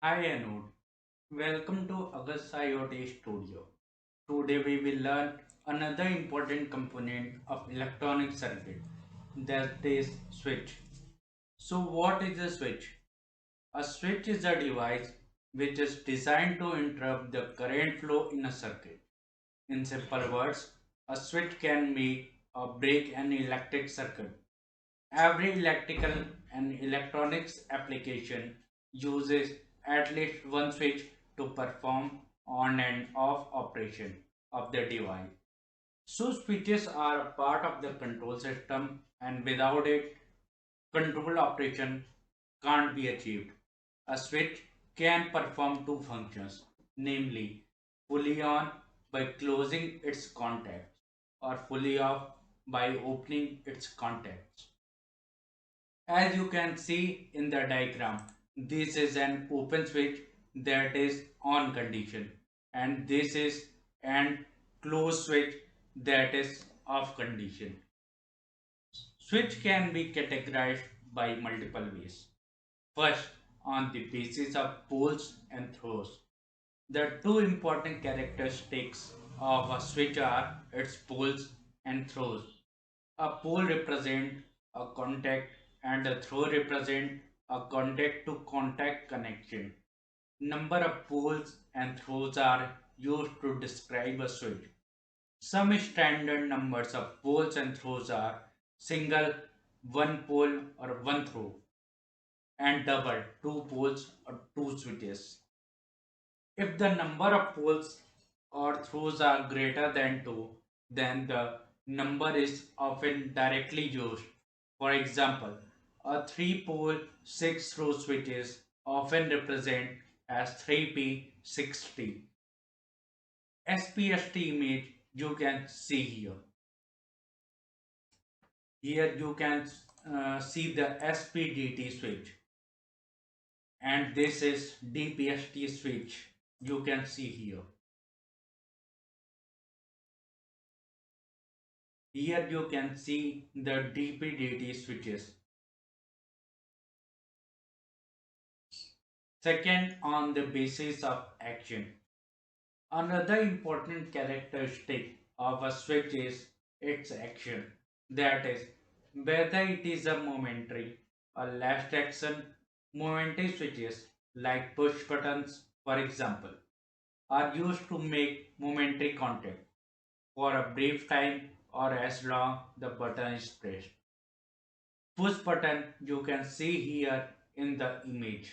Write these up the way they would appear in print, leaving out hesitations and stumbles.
Hi Anuj, welcome to August IOT Studio. Today we will learn another important component of electronic circuit, that is switch. So what is a switch? A switch is a device which is designed to interrupt the current flow in a circuit. In simple words, a switch can make or break an electric circuit. Every electrical and electronics application uses at least one switch to perform on and off operation of the device. So switches are a part of the control system, and without it, control operation can't be achieved. A switch can perform two functions, namely fully on by closing its contacts or fully off by opening its contacts. As you can see in the diagram, this is an open switch that is on condition, and this is an closed switch that is off condition. Switch can be categorized by multiple ways. First, on the basis of poles and throws. The two important characteristics of a switch are its poles and throws. A pole represents a contact and a throw represents a contact to contact connection. Number of poles and throws are used to describe a switch. Some standard numbers of poles and throws are single, one pole or one throw, and double, two poles or two switches. If the number of poles or throws are greater than 2, then the number is often directly used. For example, a 3-pole 6-throw switch is often represented as 3p60. SPST image you can see here. Here you can see the SPDT switch, and this is DPST switch you can see here. Here you can see the DPDT switches. Second, on the basis of action. Another important characteristic of a switch is its action. That is, whether it is a momentary or last action. Momentary switches like push buttons, for example, are used to make momentary contact for a brief time or as long the button is pressed. Push button you can see here in the image.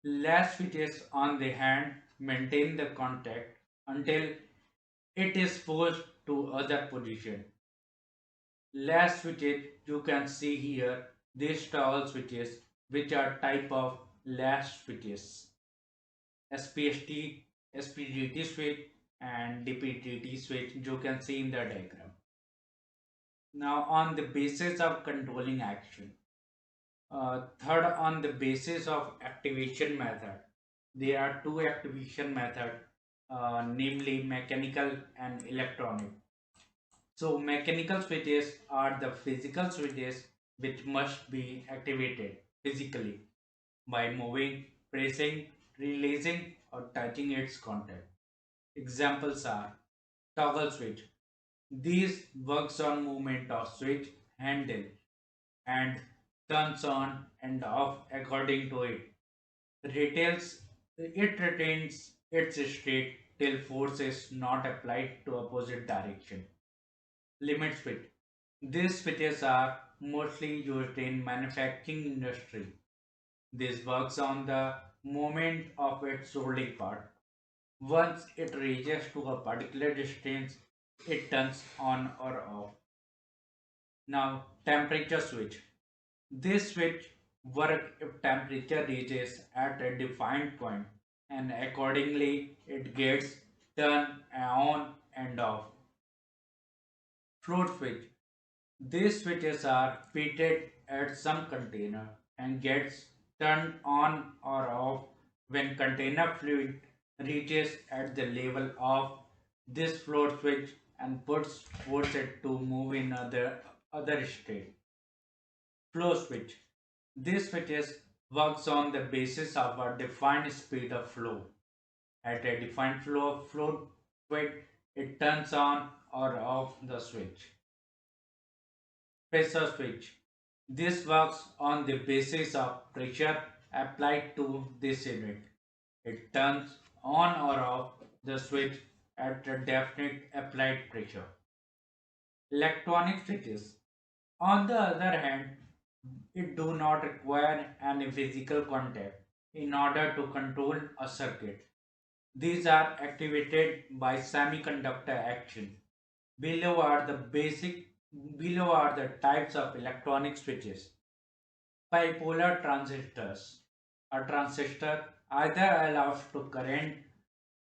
Latch switches on the hand maintain the contact until it is forced to other position. Latch switches you can see here, these toggle switches which are type of latch switches. SPST, SPGT switch and DPGT switch you can see in the diagram. Now on the basis of controlling action. Third, on the basis of activation method, there are two activation methods, namely mechanical and electronic. So mechanical switches are the physical switches which must be activated physically by moving, pressing, releasing or touching its contact. Examples are toggle switch. These works on movement of switch handle and turns on and off according to it. It retains its state till force is not applied to opposite direction. Limit switch. These switches are mostly used in manufacturing industry. This works on the movement of its holding part. Once it reaches to a particular distance, it turns on or off. Now, temperature switch. This switch works if temperature reaches at a defined point and accordingly it gets turned on and off. Float switch. These switches are fitted at some container and gets turned on or off when container fluid reaches at the level of this float switch and force it to move in other state. Flow switch. These switches works on the basis of a defined speed of flow. At a defined flow of fluid, it turns on or off the switch. Pressure switch. This works on the basis of pressure applied to this unit. It turns on or off the switch at a definite applied pressure. Electronic switches. On the other hand, it do not require any physical contact in order to control a circuit. These are activated by semiconductor action. Below are the basic Below are the types of electronic switches. Bipolar transistors. A transistor either allows to current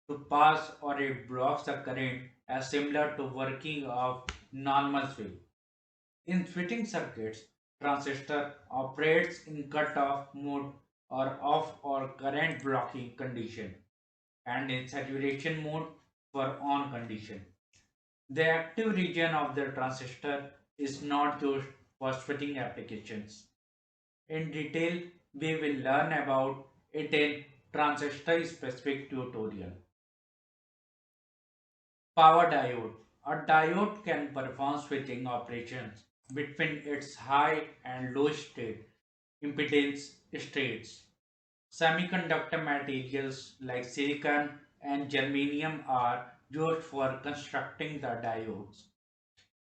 to pass or it blocks the current as similar to working of normal switch. In switching circuits, transistor operates in cut-off mode or off or current blocking condition and in saturation mode for on condition. The active region of the transistor is not used for switching applications. In detail, we will learn about it in transistor specific tutorial. Power diode. A diode can perform switching operations between its high and low state impedance states. Semiconductor materials like silicon and germanium are used for constructing the diodes.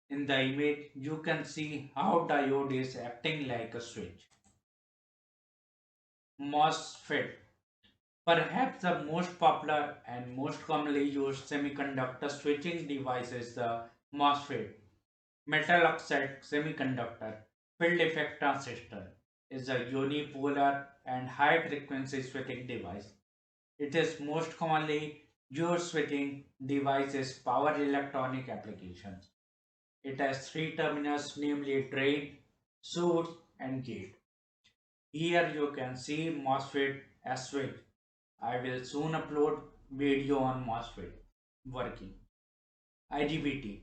In the image, you can see how diode is acting like a switch. MOSFET. Perhaps the most popular and most commonly used semiconductor switching device is the MOSFET. Metal oxide semiconductor field effect transistor is a unipolar and high frequency switching device. It is most commonly used switching devices power electronic applications. It has three terminals, namely drain, source, and gate. Here you can see MOSFET as switch. I will soon upload video on MOSFET working. IGBT.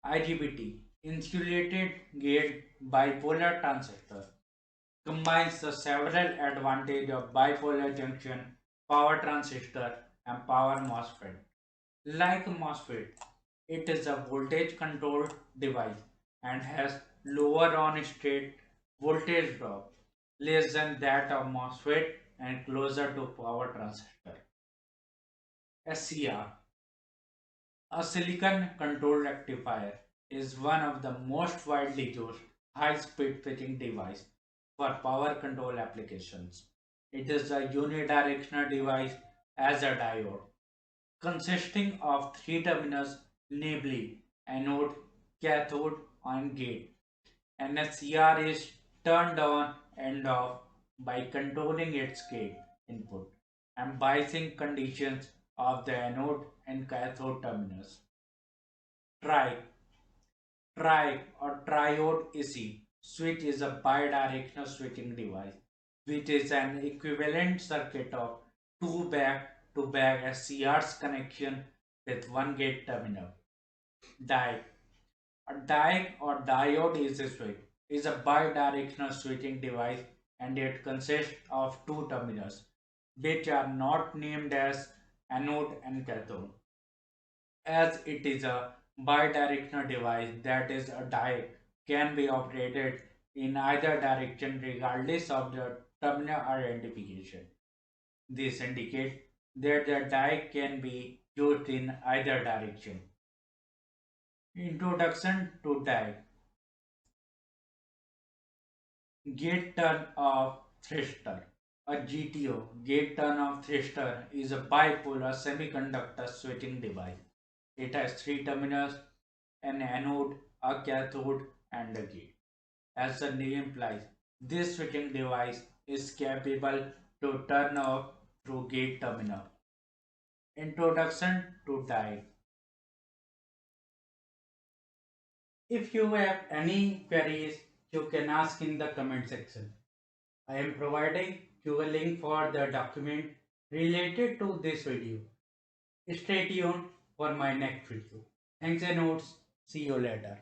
IGBT, insulated gate bipolar transistor, combines the several advantages of bipolar junction, power transistor, and power MOSFET. Like MOSFET, it is a voltage controlled device and has lower on state voltage drop, less than that of MOSFET and closer to power transistor. SCR. A silicon controlled rectifier is one of the most widely used high-speed switching device for power control applications. It is a unidirectional device as a diode, consisting of three terminals, namely anode, cathode, and gate. An SCR is turned on and off by controlling its gate input and biasing conditions of the anode and cathode terminals. Tri, or triode AC switch is a bidirectional switching device, which is an equivalent circuit of two back-to-back SCRs connection with one gate terminal. Di, a die or diode AC switch is a bidirectional switching device and it consists of two terminals, which are not named as anode and cathode. As it is a bidirectional device, that is, a die can be operated in either direction regardless of the terminal identification. This indicates that the die can be used in either direction. Introduction to die. Gate turn off thresher. A GTO, gate turn off thresher, is a bipolar semiconductor switching device. It has three terminals, an anode, a cathode, and a gate. As the name implies, this switching device is capable to turn off through gate terminal. Introduction to die. If you have any queries, you can ask in the comment section. I am providing you a link for the document related to this video. Stay tuned for my next video. Thanks and notes. See you later.